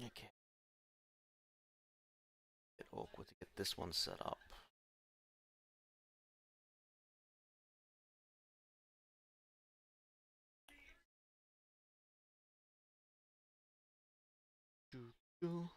Okay. Bit awkward to get this one set up. Doo-doo.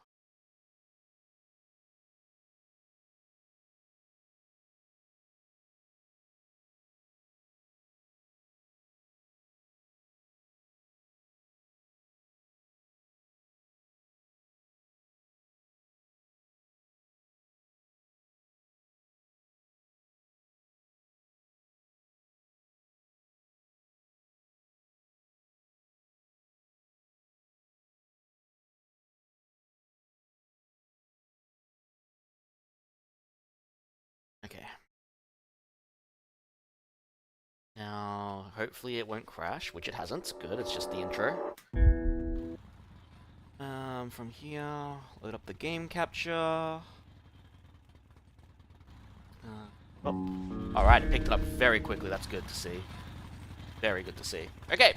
Okay. Now, hopefully it won't crash, which it hasn't. Good, it's just the intro. From here, load up the game capture. Oh. Alright, it picked it up very quickly. That's good to see. Very good to see. Okay.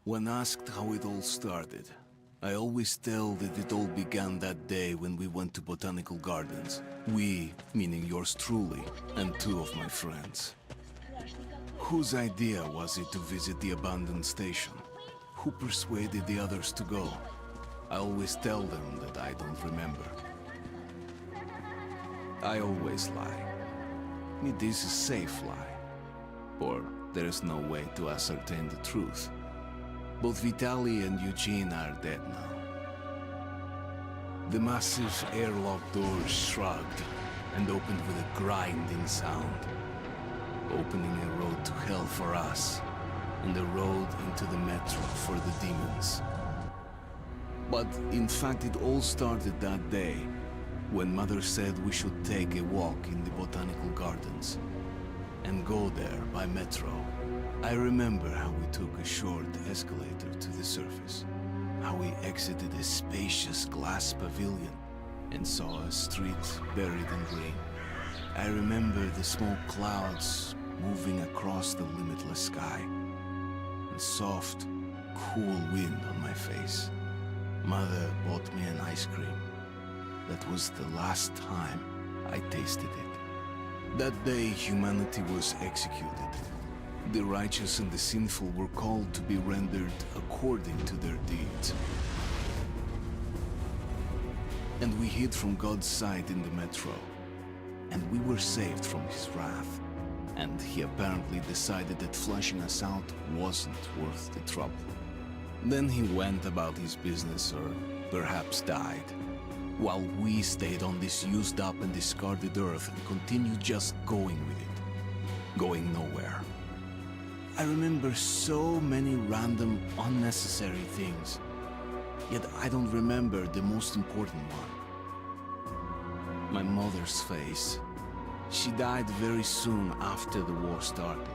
When asked how it all started, I always tell that it all began that day when we went to botanical gardens. We, meaning yours truly, and two of my friends. Whose idea was it to visit the abandoned station? Who persuaded the others to go? I always tell them that I don't remember. I always lie. It is a safe lie. Or there is no way to ascertain the truth. Both Vitaly and Eugene are dead now. The massive airlock doors shrugged and opened with a grinding sound, opening a road to hell for us and a road into the metro for the demons. But in fact, it all started that day when Mother said we should take a walk in the botanical gardens and go there by metro. I remember how we took a short escalator to the surface, how we exited a spacious glass pavilion and saw a street buried in green. I remember the smoke clouds moving across the limitless sky, and soft, cool wind on my face. Mother bought me an ice cream. That was the last time I tasted it. That day, humanity was executed. The righteous and the sinful were called to be rendered according to their deeds. And we hid from God's sight in the metro. And we were saved from his wrath. And he apparently decided that flushing us out wasn't worth the trouble. Then he went about his business, or perhaps died, while we stayed on this used up and discarded earth and continued just going with it, going nowhere. I remember so many random, unnecessary things, yet I don't remember the most important one. My mother's face. She died very soon after the war started.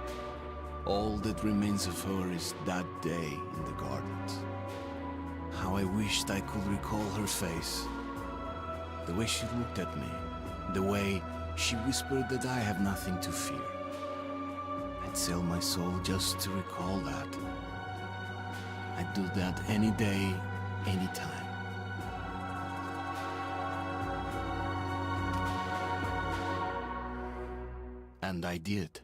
All that remains of her is that day in the gardens. How I wished I could recall her face. The way she looked at me. The way she whispered that I have nothing to fear. I'd sell my soul just to recall that. I'd do that any day, any time. And I did.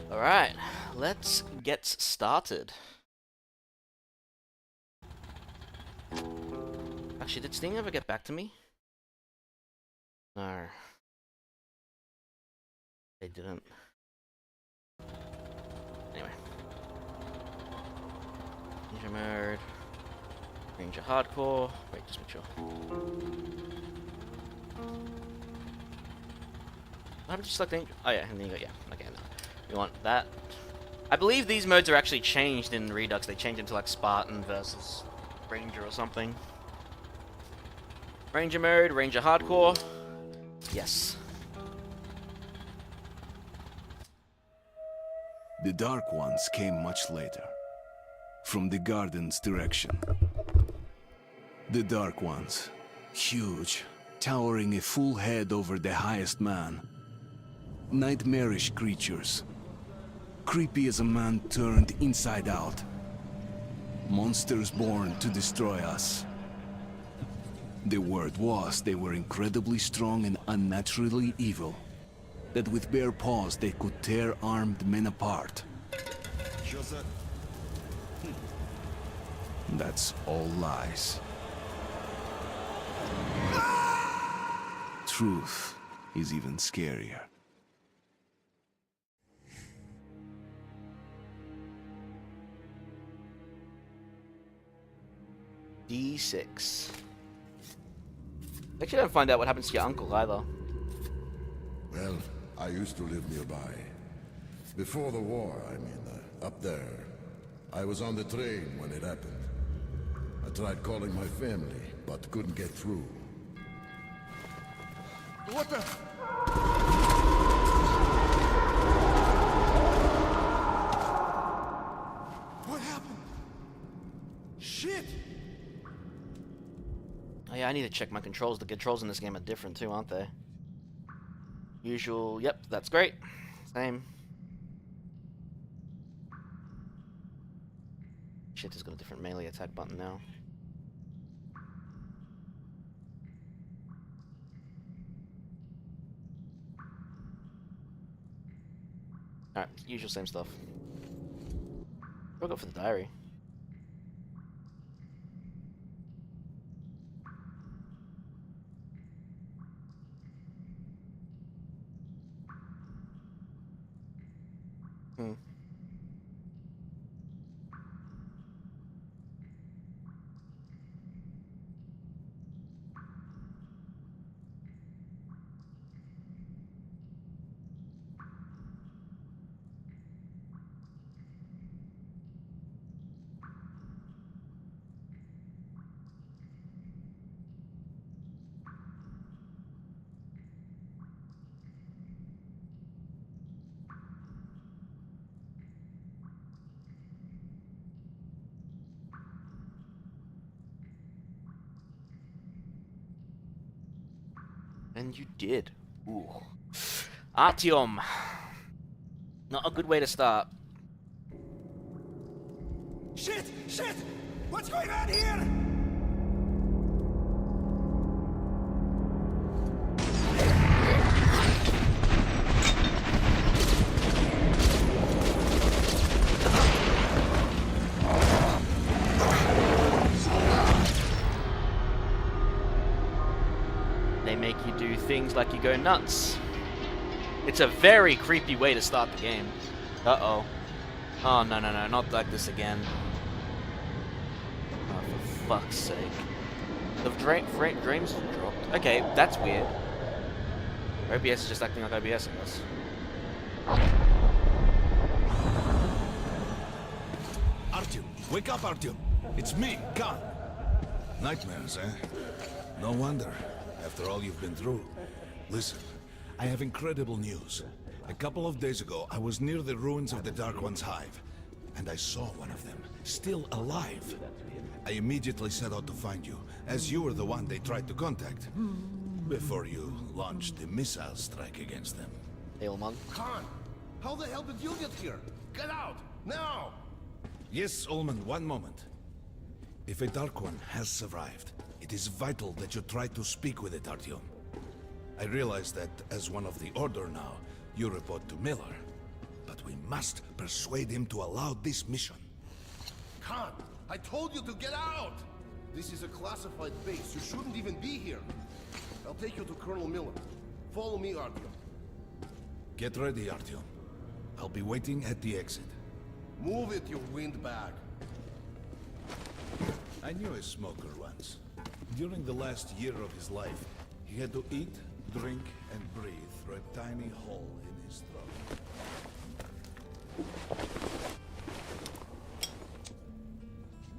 Alright, let's get started. Actually, did Sting ever get back to me? No. They didn't. Anyway. Ninja mode. Ranger hardcore. Wait, just make sure. How did you select Angel? Oh yeah, and then you go, yeah. Okay, no. You want that. I believe these modes are actually changed in Redux. They changed into like Spartan versus Ranger or something. Ranger mode, Ranger hardcore. Yes. The Dark Ones came much later, from the garden's direction. The Dark Ones, huge, towering a full head over the highest man. Nightmarish creatures, creepy as a man turned inside out. Monsters born to destroy us. The word was they were incredibly strong and unnaturally evil. That with bare paws they could tear armed men apart. That's all lies. Truth is even scarier. D6. Actually, don't find out what happens to your uncle either. Well, I used to live nearby. Before the war, I mean, up there. I was on the train when it happened. I tried calling my family, but couldn't get through. What the? What happened? Shit! Oh yeah, I need to check my controls. The controls in this game are different too, aren't they? Usual, yep, that's great. Same. Shit, has got a different melee attack button now. Alright, usual same stuff. We'll go for the diary. And you did. Ooh. Artyom. Not a good way to start. Shit! Shit! What's going on here? They make you do things like you go nuts. It's a very creepy way to start the game. Uh-oh. Oh, no, no, no, not like this again. Oh, for fuck's sake. The dreams dropped. Okay, that's weird. OBS is just acting like OBS, I guess. Artyom, wake up, Artyom. It's me, Khan. Nightmares, eh? No wonder, after all you've been through. Listen, I have incredible news. A couple of days ago, I was near the ruins of the Dark One's hive, and I saw one of them, still alive. I immediately set out to find you, as you were the one they tried to contact, before you launched the missile strike against them. Ailman. Khan, how the hell did you get here? Get out, now! Yes, Ullman, one moment. If a Dark One has survived, it is vital that you try to speak with it, Artyom. I realize that, as one of the Order now, you report to Miller. But we must persuade him to allow this mission. Khan, I told you to get out! This is a classified base. You shouldn't even be here. I'll take you to Colonel Miller. Follow me, Artyom. Get ready, Artyom. I'll be waiting at the exit. Move it, you windbag. I knew a smoker once. During the last year of his life, he had to eat, drink, and breathe through a tiny hole in his throat.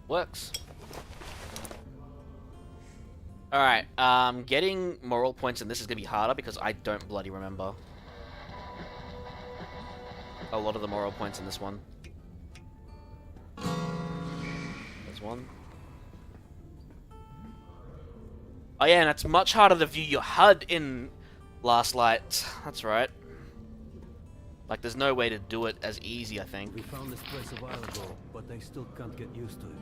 Works. Alright, getting moral points in this is gonna be harder because I don't bloody remember a lot of the moral points in this one. There's one. Oh yeah, and it's much harder to view your HUD in Last Light. That's right. Like, there's no way to do it as easy, I think. We found this place a while ago, but I still can't get used to it.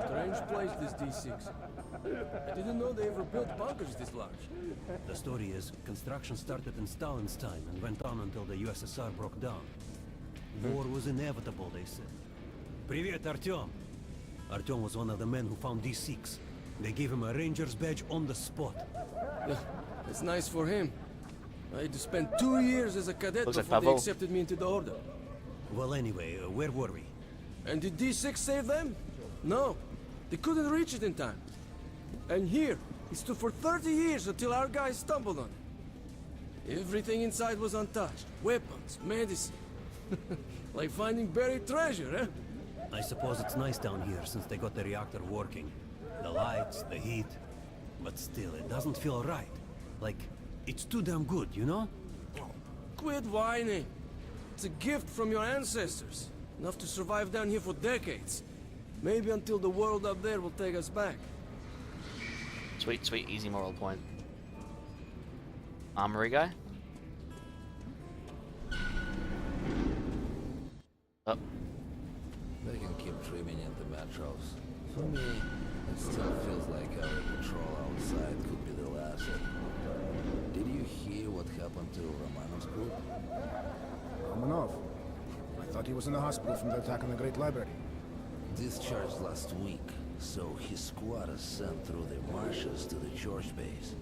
Strange place, this D6. I didn't know they ever built bunkers this large. The story is, construction started in Stalin's time and went on until the USSR broke down. War was inevitable, they said. Привет, Artyom. Artyom was one of the men who found D6. They gave him a ranger's badge on the spot. Yeah, it's nice for him. I had to spend 2 years as a cadet Looks like before they Pavel. accepted me into the order. Well, anyway, where were we? And did D6 save them? No. They couldn't reach it in time. And here, it stood for 30 years until our guys stumbled on it. Everything inside was untouched. Weapons, medicine. Like finding buried treasure, eh? I suppose it's nice down here since they got the reactor working. The lights, the heat. But still, it doesn't feel right. Like, it's too damn good, you know? Quit whining. It's a gift from your ancestors. Enough to survive down here for decades. Maybe until the world up there will take us back. Sweet, sweet, easy moral point. Armory guy? Oh. They can keep dreaming into metros. For me, it still feels like our patrol outside could be the last. Did you hear what happened to Romanov's group? Romanov? I thought he was in the hospital from the attack on the Great Library. Discharged last week, so his squad is sent through the marshes to the church base.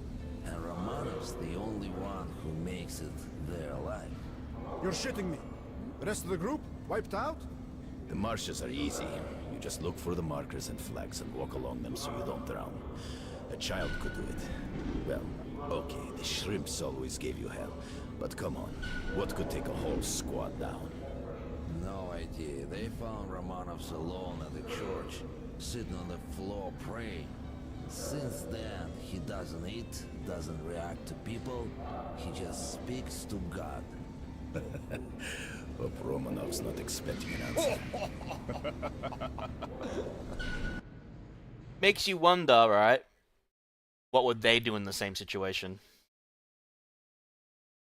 And Romanov's the only one who makes it there alive. You're shitting me. The rest of the group? Wiped out? The marshes are easy. You just look for the markers and flags and walk along them so you don't drown. A child could do it. Well, okay, the shrimps always gave you hell. But come on, what could take a whole squad down? No idea. They found Romanov's alone at the church, sitting on the floor praying. Since then, he doesn't eat, doesn't react to people, he just speaks to God. Hope Romanov's not expecting an answer. Makes you wonder, right? What would they do in the same situation?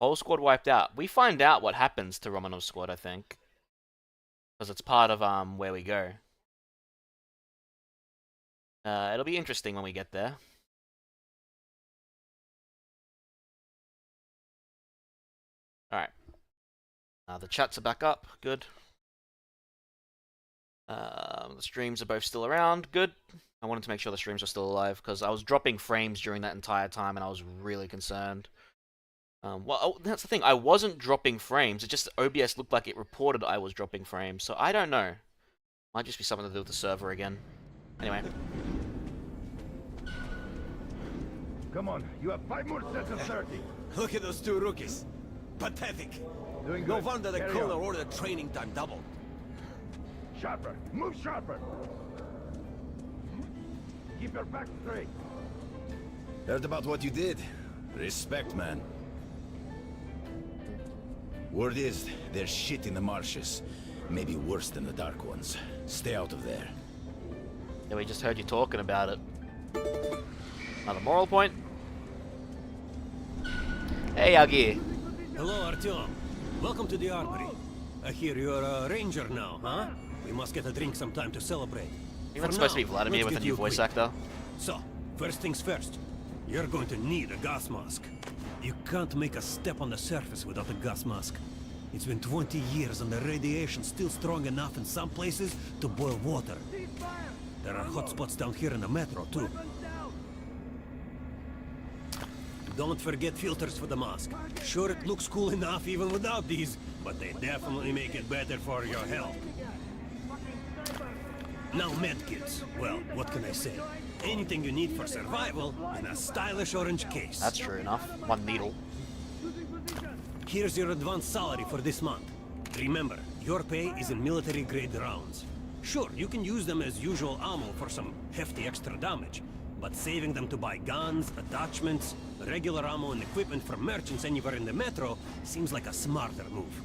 Whole squad wiped out. We find out what happens to Romanov's squad, I think. Because it's part of where we go. It'll be interesting when we get there. Alright. The chats are back up. Good. The streams are both still around. Good. I wanted to make sure the streams are still alive because I was dropping frames during that entire time and I was really concerned. Well, that's the thing. I wasn't dropping frames. It just OBS looked like it reported I was dropping frames. So I don't know. Might just be something to do with the server again. Anyway. Come on, you have 5 more sets of 30. Look at those two rookies. Pathetic. Doing No good. wonder the Carry colonel on. ordered the training time doubled. Sharper, move sharper. Keep your back straight. Heard about what you did. Respect, man. Word is, there's shit in the marshes. Maybe worse than the Dark Ones. Stay out of there. Yeah, we just heard you talking about it. Another moral point. Hey, Augie. Hello, Artyom. Welcome to the armory. I hear you're a ranger now, huh? We must get a drink sometime to celebrate. You're For not supposed to be now, Vladimir let's with a get new you voice equipped. actor. So, first things first. You're going to need a gas mask. You can't make a step on the surface without a gas mask. It's been 20 years and the radiation's still strong enough in some places to boil water. There are hot spots down here in the metro, too. Don't forget filters for the mask. Sure, it looks cool enough even without these, but they definitely make it better for your health. Now medkits. Well, what can I say? Anything you need for survival in a stylish orange case. That's true enough. One needle. Here's your advance salary for this month. Remember, your pay is in military-grade rounds. Sure, you can use them as usual ammo for some hefty extra damage, but saving them to buy guns, attachments, regular ammo and equipment for merchants anywhere in the metro seems like a smarter move.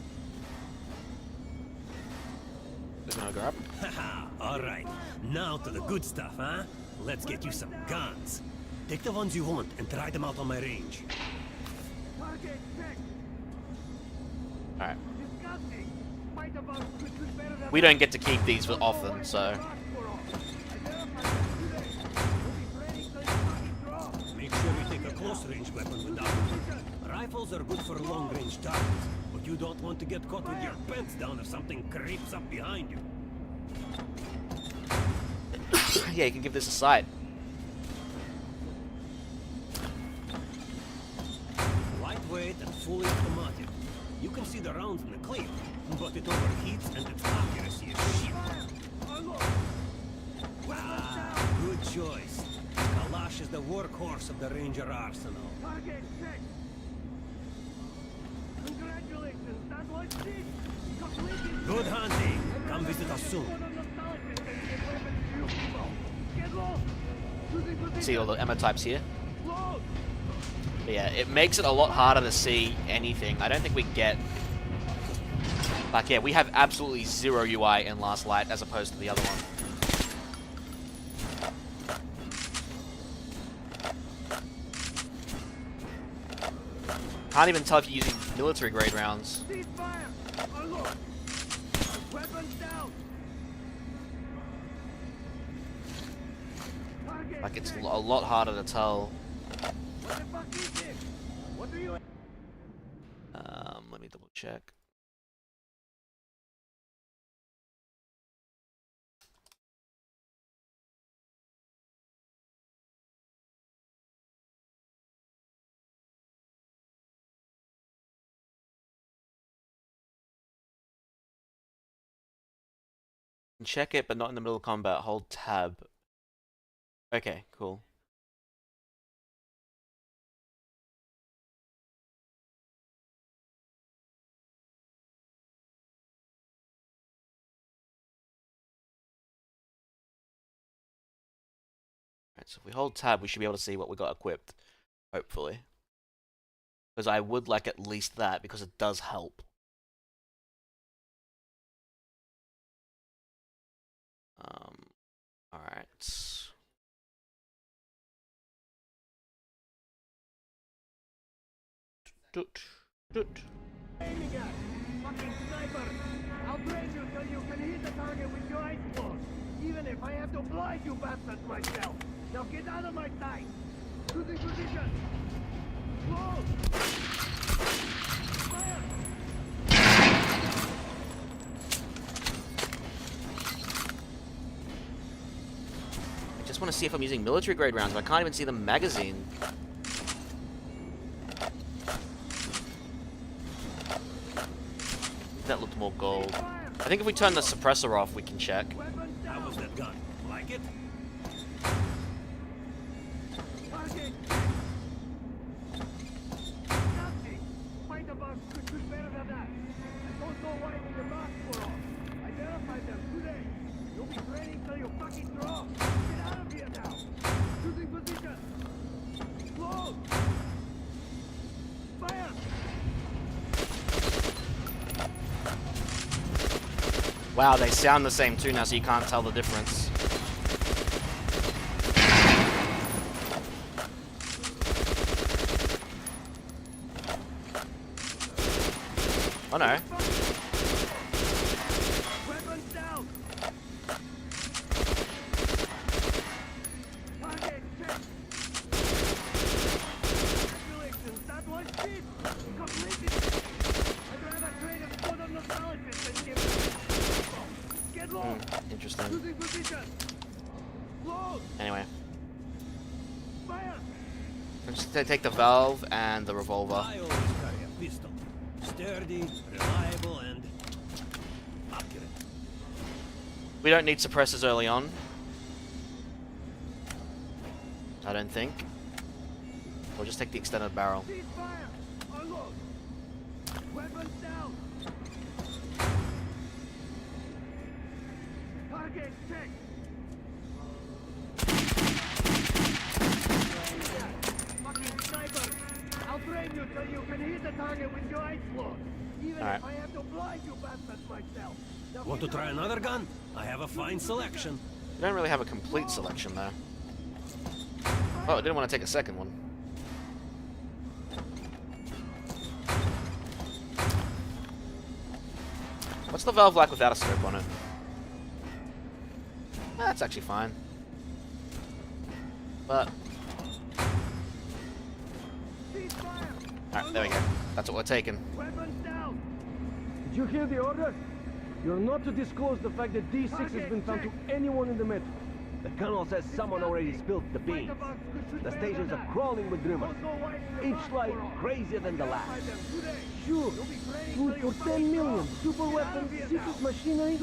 Is it gonna grab? Haha, alright. Now to the good stuff, huh? Let's get you some guns. Take the ones you want and try them out on my range. Alright. We don't get to keep these for often, so... Make sure you take a close-range weapon without them. Rifles are good for long-range targets, but you don't want to get caught with your pants down if something creeps up behind you. Yeah, you can give this a sight. Lightweight and fully automatic. You can see the rounds in the clip, but it overheats and its accuracy is shit. Ah, good choice. Kalash is the workhorse of the Ranger arsenal. Target check. Congratulations, that was it. Completed. Good hunting. Come visit us soon. Get low. Losing position. See all the ammo types here. Low. But yeah, it makes it a lot harder to see anything. I don't think we get... Like, yeah, we have absolutely zero UI in Last Light as opposed to the other one. Can't even tell if you're using military grade rounds. Cease fire. Unload. Weapons down. Target Like, it's check. a lot harder to tell. What the fuck is this? What do you... Let me double check. Check it, but not in the middle of combat. Hold tab. Okay, cool. Right, so if we hold tab, we should be able to see what we got equipped. Hopefully. Because I would like at least that, because it does help. Alright. Doot. Doot. Aiming at. Fucking sniper. I'll train you till you can hit the target with your eyes closed. Even if I have to blind you bastards myself. Now get out of my sight. Losing position. Close. Fire. I just want to see if I'm using military grade rounds, but I can't even see the magazine. That looked more gold. I think if we turn the suppressor off, we can check. Weapons How down. was that gun? Like it? Target. Nothing. Find a box could do better than that. I don't know why the marks were off. I verified them today. You'll be training till you fucking drop. Get out of here now. Losing position. Close. Fire. Wow, they sound the same too now, so you can't tell the difference. Oh no. Weapons down. Target check. Congratulations, that was it. Completed. I'd rather trade a photo nostalgist than give it. Get low. Interesting. Losing position. Close. Anyway, Fire. let's just take the valve and the revolver. I always carry a pistol. Sturdy, reliable, and accurate. We don't need suppressors early on. I don't think. We'll just take the extended barrel. Cease fire. Unload. Weapons down. Target check. Fucking sniper. I'll train you till you can hit the target with your eyes closed. Even Alright. if I have to blind you bastards myself. Now Want to get try out. another gun? I have a fine selection. We don't really have a complete selection though. Oh, I didn't want to take a second one. What's the valve like without a scope on it? That's actually fine. But, Cease fire. alright, there we go. That's what we're taking. Weapons down. Did you hear the order? You're not to disclose the fact that D6 has been found to anyone in the metro. The colonel says someone already spilled the beans. The stations are crawling with rumors. Each like crazier than the last. Sure. Food for 10 million. Super weapons, secret machinery.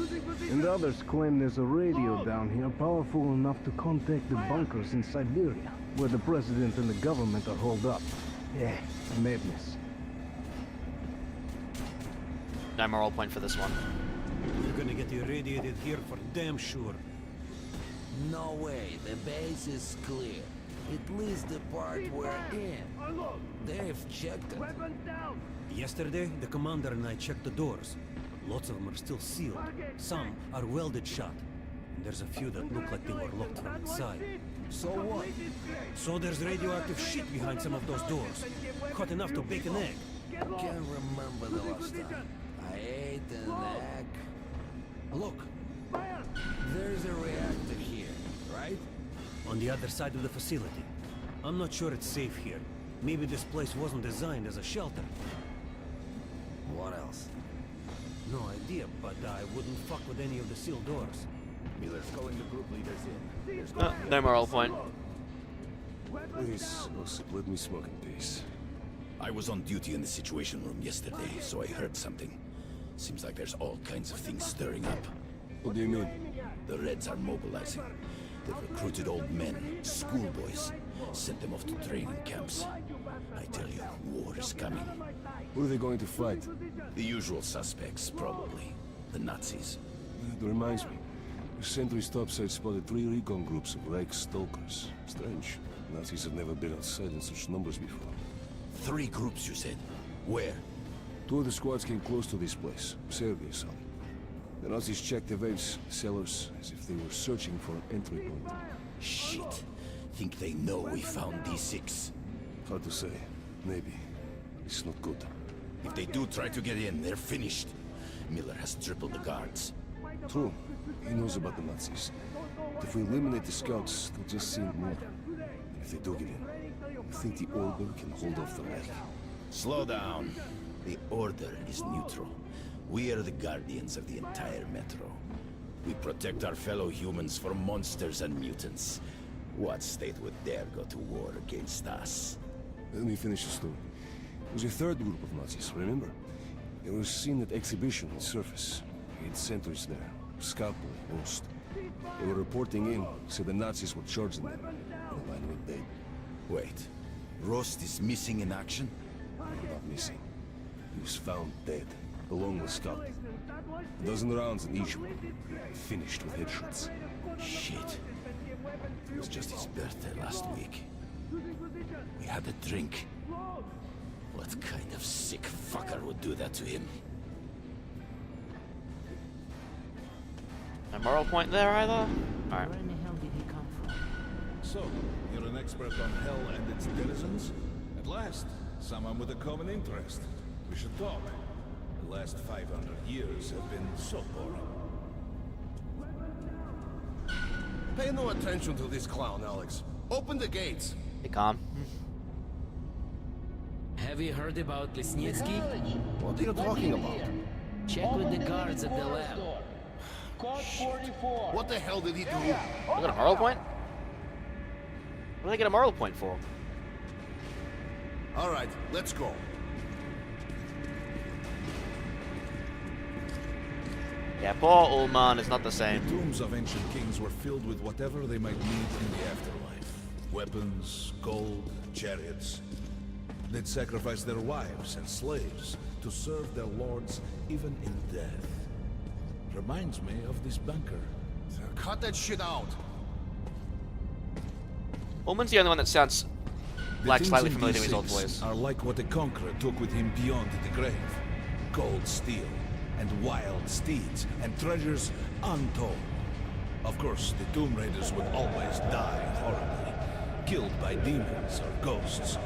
And others claim there's a radio down here powerful enough to contact the bunkers in Siberia, where the president and the government are holed up. Yeah, madness. No moral point for this one. We're gonna get irradiated here for damn sure. No way, the base is clear. At least the part we're in. They've checked it. Yesterday, the commander and I checked the doors. Lots of them are still sealed. Some are welded shut. And there's a few that look like they were locked from inside. So what? So there's radioactive shit behind some of those doors. Hot enough to bake an egg. Can't remember the last time I ate an egg. Look, there's a reactor here, right? On the other side of the facility. I'm not sure it's safe here. Maybe this place wasn't designed as a shelter. What else? No idea, but I wouldn't fuck with any of the sealed doors. Miller's calling the group leaders in. There's No moral point. Please, Osip, let me smoke in peace. I was on duty in the Situation Room yesterday, so I heard something. Seems like there's all kinds of things stirring up. What do you mean? The Reds are mobilizing. They've recruited old men, schoolboys, sent them off to training camps. I tell you, war is coming. Who are they going to fight? The usual suspects, probably. The Nazis. That reminds me. The sentry's topside spotted 3 recon groups of Reich stalkers. Strange. Nazis have never been outside in such numbers before. 3 groups, you said? Where? 2 of the squads came close to this place. Sergei saw them. The Nazis checked the vaults, cellars, as if they were searching for an entry point. Shit. Think they know we found D6. Hard to say. Maybe. It's not good. If they do try to get in, they're finished. Miller has tripled the guards. True. He knows about the Nazis. If we eliminate the scouts, they'll just send more. And if they do get in, I think the Order can hold off the Reich. Slow down. The Order is neutral. We are the guardians of the entire metro. We protect our fellow humans from monsters and mutants. What state would dare go to war against us? Let me finish the story. There was a 3rd group of Nazis, remember? They were seen at exhibition on the surface. We had sentries there. Scout boy, Most. They were reporting in, said the Nazis were charging them. And the line went dead. Wait. Rost is missing in action? Not missing. He was found dead, along with Scout. A dozen rounds in each one. Finished with headshots. Shit. It was just his birthday last week. We had a drink. What kind of sick fucker would do that to him? No moral point there either? Alright. Where in the hell did he come from? So, you're an expert on hell and its denizens? At last, someone with a common interest. We should talk. The last 500 years have been so boring. Pay no attention to this clown, Alex. Open the gates. Hey, calm. Have you heard about Lesnitsky? What are you talking about? Check with the guards at the lab. What the hell did he do? They got a moral point? What do they get a moral point for? All right, let's go. Yeah, poor Ullman is not the same. The tombs of ancient kings were filled with whatever they might need in the afterlife. Weapons, gold, chariots. They'd sacrifice their wives and slaves to serve their lords even in death. Reminds me of this bunker. Cut that shit out. Ullman's the only one that sounds The like things slightly in familiar to his old D6 voice. are like what the Conqueror took with him beyond the grave. Gold steel, and wild steeds, and treasures untold. Of course, the Tomb Raiders would always die horribly, killed by demons or ghosts,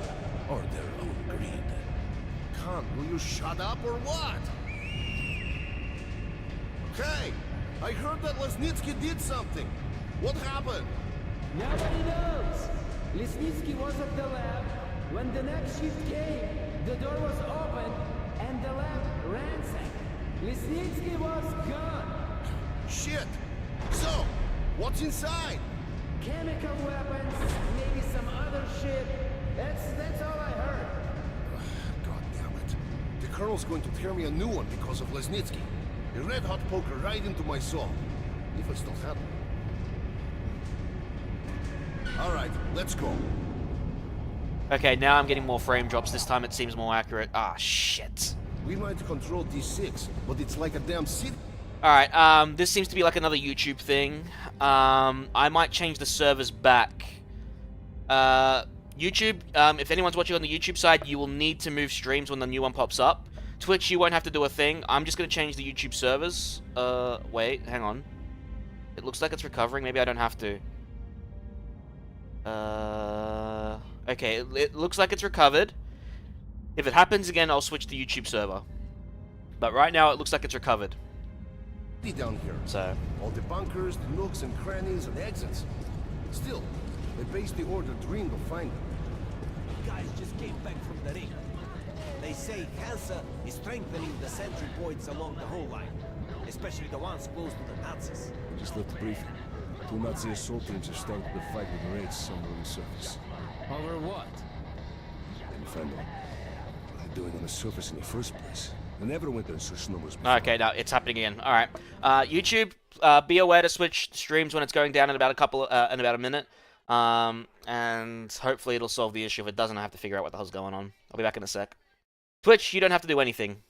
or their own greed. Khan, will you shut up or what? Hey, I heard that Lesnitsky did something. What happened? Nobody knows. Lesnitsky was at the lab. When the next shift came, the door was open and the lab ransacked. Lesnitsky was gone. Shit. So, what's inside? Chemical weapons, maybe some other shit. That's all I heard. God damn it. The Colonel's going to tear me a new one because of Lesnitsky. A red-hot poker right into my soul. If I still had one. Alright, let's go. Okay, now I'm getting more frame drops. This time it seems more accurate. Ah, shit. We might control D6, but it's like a damn city. Alright, this seems to be like another YouTube thing. I might change the servers back. YouTube, if anyone's watching on the YouTube side, you will need to move streams when the new one pops up. Twitch, you won't have to do a thing. I'm just going to change the YouTube servers. Wait, hang on. It looks like it's recovering. Maybe I don't have to. Okay, it looks like it's recovered. If it happens again, I'll switch to YouTube server. But right now, it looks like it's recovered. Down here. So, all the bunkers, the nooks and crannies and exits. Still, they based the order dreamed of finding. Guys just came back from the ring. They say Hansa is strengthening the sentry points along the whole line, especially the ones close to the Nazis. We just left the briefing. 2 Nazi assault teams have started the fight with raids somewhere on the surface. Over what? Let me find out. What are they doing on the surface in the first place? They never went there in such numbers before. okay, now it's happening again. Alright. YouTube, be aware to switch streams when it's going down in about a minute. And hopefully it'll solve the issue. If it doesn't, I have to figure out what the hell's going on. I'll be back in a sec. Twitch, you don't have to do anything.